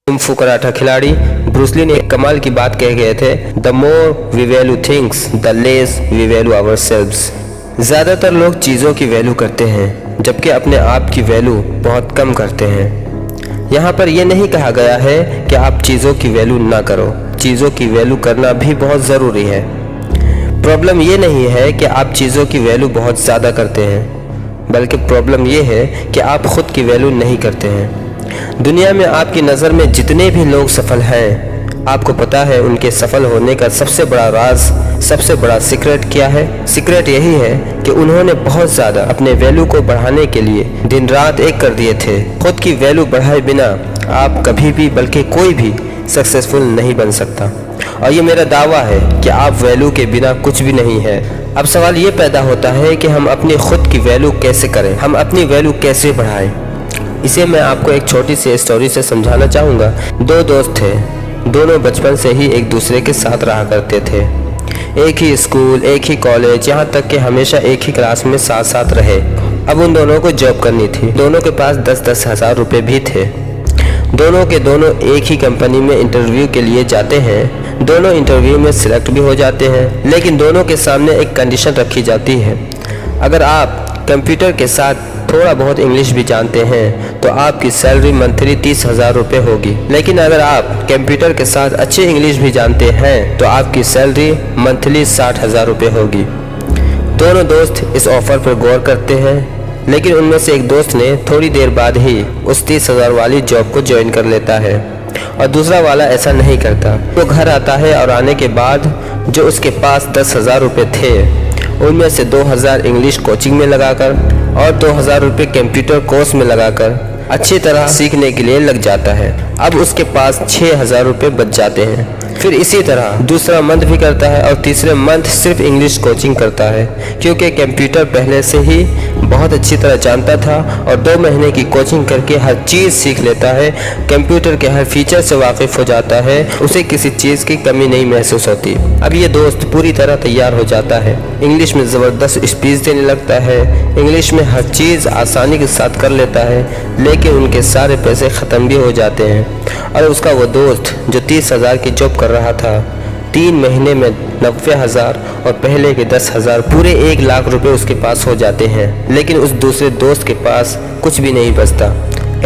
Kung fu karate खिलाड़ी Bruce Lee ने एक कमाल की बात कह गए थे, the more we value things the less we value ourselves. ज़्यादातर लोग चीज़ों की वैल्यू करते हैं जबकि अपने आप की वैल्यू बहुत कम करते हैं। यहाँ पर यह नहीं कहा गया है कि आप चीज़ों की वैल्यू ना करो, चीज़ों की वैल्यू करना भी बहुत ज़रूरी है। प्रॉब्लम ये नहीं है कि आप चीज़ों की वैल्यू बहुत ज़्यादा करते हैं, बल्कि प्रॉब्लम ये है कि आप खुद की वैल्यू नहीं करते हैं। दुनिया में आपकी नज़र में जितने भी लोग सफल हैं, आपको पता है उनके सफल होने का सबसे बड़ा राज, सबसे बड़ा सीक्रेट क्या है? सीक्रेट यही है कि उन्होंने बहुत ज़्यादा अपने वैल्यू को बढ़ाने के लिए दिन रात एक कर दिए थे। खुद की वैल्यू बढ़ाए बिना आप कभी भी, बल्कि कोई भी सक्सेसफुल नहीं बन सकता। और ये मेरा दावा है कि आप वैल्यू के बिना कुछ भी नहीं है। अब सवाल ये पैदा होता है कि हम अपनी खुद की वैल्यू कैसे करें, हम अपनी वैल्यू कैसे बढ़ाएं। इसे मैं आपको एक छोटी सी स्टोरी से समझाना चाहूँगा। दो दोस्त थे, दोनों बचपन से ही एक दूसरे के साथ रहा करते थे। एक ही स्कूल, एक ही कॉलेज, यहाँ तक कि हमेशा एक ही क्लास में साथ साथ रहे। अब उन दोनों को जॉब करनी थी। दोनों के पास 10-10 हज़ार रुपये भी थे। दोनों के दोनों एक ही कंपनी में इंटरव्यू के लिए जाते हैं। दोनों इंटरव्यू में सिलेक्ट भी हो जाते हैं, लेकिन दोनों के सामने एक कंडीशन रखी जाती है। अगर आप कंप्यूटर के साथ थोड़ा बहुत इंग्लिश भी जानते हैं तो आपकी सैलरी मंथली 30,000 रुपये होगी। लेकिन अगर आप कंप्यूटर के साथ अच्छी इंग्लिश भी जानते हैं तो आपकी सैलरी मंथली 60,000 रुपये होगी। दोनों दोस्त इस ऑफ़र पर गौर करते हैं, लेकिन उनमें से एक दोस्त ने थोड़ी देर बाद ही उस 30,000 वाली जॉब को ज्वाइन कर लेता है और दूसरा वाला ऐसा नहीं करता। वो घर आता है और आने के बाद जो उसके पास 10,000 रुपये थे, उनमें से 2,000 इंग्लिश कोचिंग में लगाकर और 2,000 रुपये कंप्यूटर कोर्स में लगाकर अच्छी तरह सीखने के लिए लग जाता है। अब उसके पास 6,000 रुपये बच जाते हैं। फिर इसी तरह दूसरा मंथ भी करता है और तीसरे मंथ सिर्फ इंग्लिश कोचिंग करता है, क्योंकि कंप्यूटर पहले से ही बहुत अच्छी तरह जानता था और 2 महीने की कोचिंग करके हर चीज़ सीख लेता है। कंप्यूटर के हर फीचर से वाकिफ़ हो जाता है, उसे किसी चीज़ की कमी नहीं महसूस होती। अब ये दोस्त पूरी तरह तैयार हो जाता है, इंग्लिश में ज़बरदस्त स्पीच देने लगता है, इंग्लिश में हर चीज़ आसानी के साथ कर लेता है, लेकिन उनके सारे पैसे ख़त्म भी हो जाते हैं। और उसका वो दोस्त जो 30,000 की जॉब कर रहा था, 3 महीने में 90,000 और पहले के 10,000 पूरे 1 लाख रुपए उसके पास हो जाते हैं। लेकिन उस दूसरे दोस्त के पास कुछ भी नहीं बचता।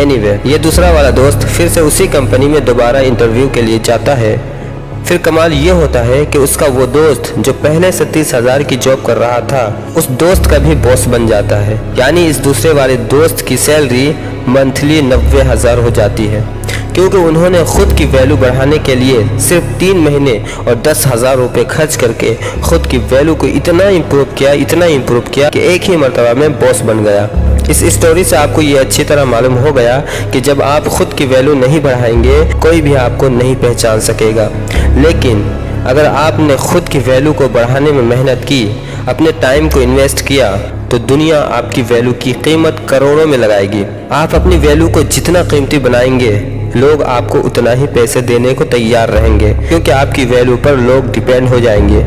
एनीवे, ये दूसरा वाला दोस्त फिर से उसी कंपनी में दोबारा इंटरव्यू के लिए जाता है। फिर कमाल ये होता है कि उसका वो दोस्त जो पहले से 30,000 की जॉब कर रहा था, उस दोस्त का भी बॉस बन जाता है। यानी इस दूसरे वाले दोस्त की सैलरी मंथली 90,000 हो जाती है, क्योंकि उन्होंने खुद की वैल्यू बढ़ाने के लिए सिर्फ 3 महीने और 10,000 रुपये खर्च करके खुद की वैल्यू को इतना इम्प्रूव किया कि एक ही मर्तबा में बॉस बन गया। इस स्टोरी से आपको ये अच्छी तरह मालूम हो गया कि जब आप खुद की वैल्यू नहीं बढ़ाएंगे, कोई भी आपको नहीं पहचान सकेगा। लेकिन अगर आपने खुद की वैल्यू को बढ़ाने में मेहनत की, अपने टाइम को इन्वेस्ट किया, तो दुनिया आपकी वैल्यू की कीमत करोड़ों में लगाएगी। आप अपनी वैल्यू को जितना कीमती बनाएंगे, लोग आपको उतना ही पैसे देने को तैयार रहेंगे, क्योंकि आपकी वैल्यू पर लोग डिपेंड हो जाएंगे।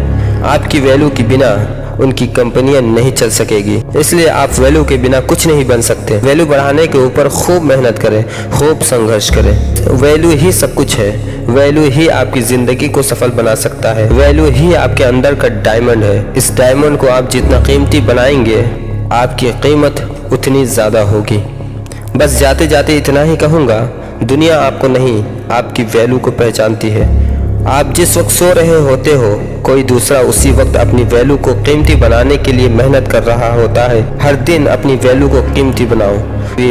आपकी वैल्यू के बिना उनकी कंपनियां नहीं चल सकेगी। इसलिए आप वैल्यू के बिना कुछ नहीं बन सकते। वैल्यू बढ़ाने के ऊपर खूब मेहनत करें, खूब संघर्ष करें। वैल्यू ही सब कुछ है। वैल्यू ही आपकी ज़िंदगी को सफल बना सकता है। वैल्यू ही आपके अंदर का डायमंड है। इस डायमंड को आप जितना कीमती बनाएंगे, आपकी कीमत उतनी ज़्यादा होगी। बस जाते जाते इतना ही कहूँगा, दुनिया आपको नहीं, आपकी वैल्यू को पहचानती है। आप जिस वक्त सो रहे होते हो, कोई दूसरा उसी वक्त अपनी वैल्यू को कीमती बनाने के लिए मेहनत कर रहा होता है। हर दिन अपनी वैल्यू को कीमती बनाओ।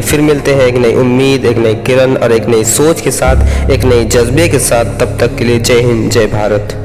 फिर मिलते हैं एक नई उम्मीद, एक नई किरण और एक नई सोच के साथ, एक नई जज्बे के साथ। तब तक के लिए जय हिंद, जय भारत।